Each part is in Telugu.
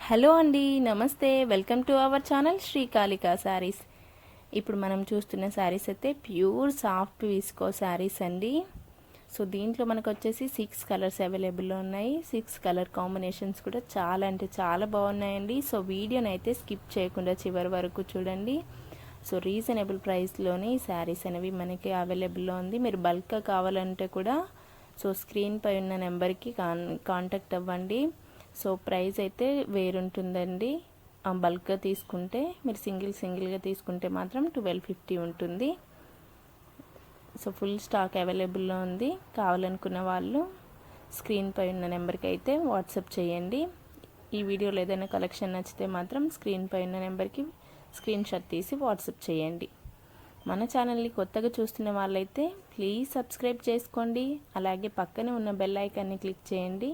హలో అండి, నమస్తే. Welcome to our channel Srikalika Sarees. ఇప్పుడు మనం చూస్తున్న శారీస్ అయితే ప్యూర్ సాఫ్ట్ విస్కో శారీస్ అండి. సో దీంట్లో మనకు వచ్చేసి 6 కలర్స్ అవైలబుల్లో ఉన్నాయి. 6 కలర్ కాంబినేషన్స్ కూడా చాలా అంటే చాలా బాగున్నాయండి. సో వీడియోని అయితే స్కిప్ చేయకుండా చివరి వరకు చూడండి. సో రీజనబుల్ ప్రైస్లోని శారీస్ అనేవి మనకి అవైలబుల్లో ఉంది. మీరు బల్క్గా కావాలంటే కూడా సో స్క్రీన్ పై ఉన్న నెంబర్కి కాంటాక్ట్ అవ్వండి. సో ప్రైస్ అయితే వేరుంటుందండి. బల్క్గా తీసుకుంటే మీరు సింగిల్గా తీసుకుంటే మాత్రం 1250 ఉంటుంది. సో ఫుల్ స్టాక్ అవైలబుల్లో ఉంది. కావాలనుకున్న వాళ్ళు స్క్రీన్ పై ఉన్న నెంబర్కి అయితే వాట్సాప్ చేయండి. ఈ వీడియోలో ఏదైనా కలెక్షన్ నచ్చితే మాత్రం స్క్రీన్ పై ఉన్న నెంబర్కి స్క్రీన్ షాట్ తీసి వాట్సాప్ చేయండి. మన ఛానల్ని కొత్తగా చూస్తున్న వాళ్ళైతే ప్లీజ్ సబ్స్క్రైబ్ చేసుకోండి. అలాగే పక్కనే ఉన్న బెల్ ఐకాన్ని క్లిక్ చేయండి.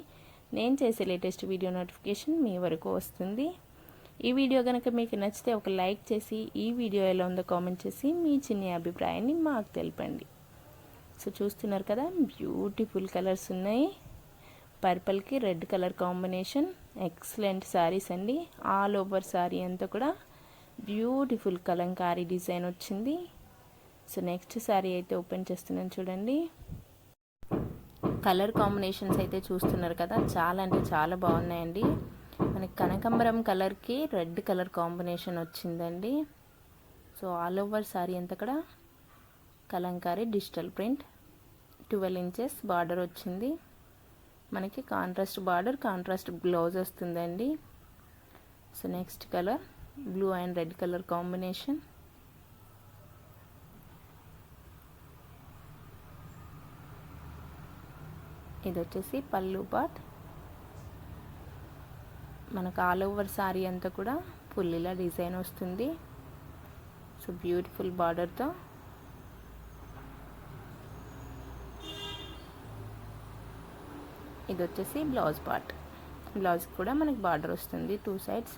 నేను చేసే లేటెస్ట్ వీడియో నోటిఫికేషన్ మీ వరకు వస్తుంది. ఈ వీడియో కనుక మీకు నచ్చితే ఒక లైక్ చేసి ఈ వీడియో ఎలా ఉందో కామెంట్ చేసి మీ చిన్న అభిప్రాయాన్ని మాకు తెలపండి. సో చూస్తున్నారు కదా, బ్యూటిఫుల్ కలర్స్ ఉన్నాయి. పర్పుల్కి red colour combination, excellent saris అండి. ఆల్ ఓవర్ శారీ అంతా కూడా బ్యూటిఫుల్ కలంకారీ డిజైన్ వచ్చింది. సో నెక్స్ట్ శారీ అయితే ఓపెన్ చేస్తున్నాను చూడండి. కలర్ కాంబినేషన్స్ అయితే చూస్తున్నారు కదా, చాలా అంటే చాలా బాగున్నాయండి. మనకి కనకాంబరం కలర్కి రెడ్ కలర్ కాంబినేషన్ వచ్చిందండి. సో ఆల్ ఓవర్ శారీ అంతా కూడా Kalamkari digital print, 12 inches border వచ్చింది. మనకి కాంట్రాస్ట్ బార్డర్, కాంట్రాస్ట్ బ్లౌజ్ వస్తుందండి. So next colour blue and red colour combination. ఇది వచ్చేసి పళ్ళు పార్ట్. మనకు ఆల్ ఓవర్ శారీ అంతా కూడా పుల్లిలా డిజైన్ వస్తుంది. సో బ్యూటిఫుల్ బార్డర్తో ఇది వచ్చేసి బ్లౌజ్ పార్ట్. బ్లౌజ్ కూడా మనకి బార్డర్ వస్తుంది 2 sides.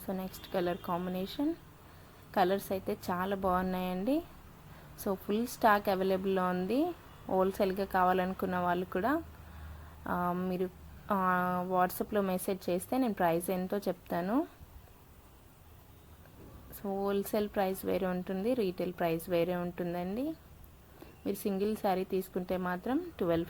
So next colour combination. Colours అయితే చాలా బాగున్నాయండి. సో ఫుల్ స్టాక్ అవైలబుల్లో ఉంది. హోల్సేల్గా కావాలనుకున్న వాళ్ళు కూడా మీరు వాట్సాప్లో మెసేజ్ చేస్తే నేను ప్రైస్ ఎంతో చెప్తాను. సో హోల్సేల్ ప్రైస్ వేరే ఉంటుంది, రీటైల్ ప్రైస్ వేరే ఉంటుందండి. మీరు సింగిల్ శారీ తీసుకుంటే మాత్రం 12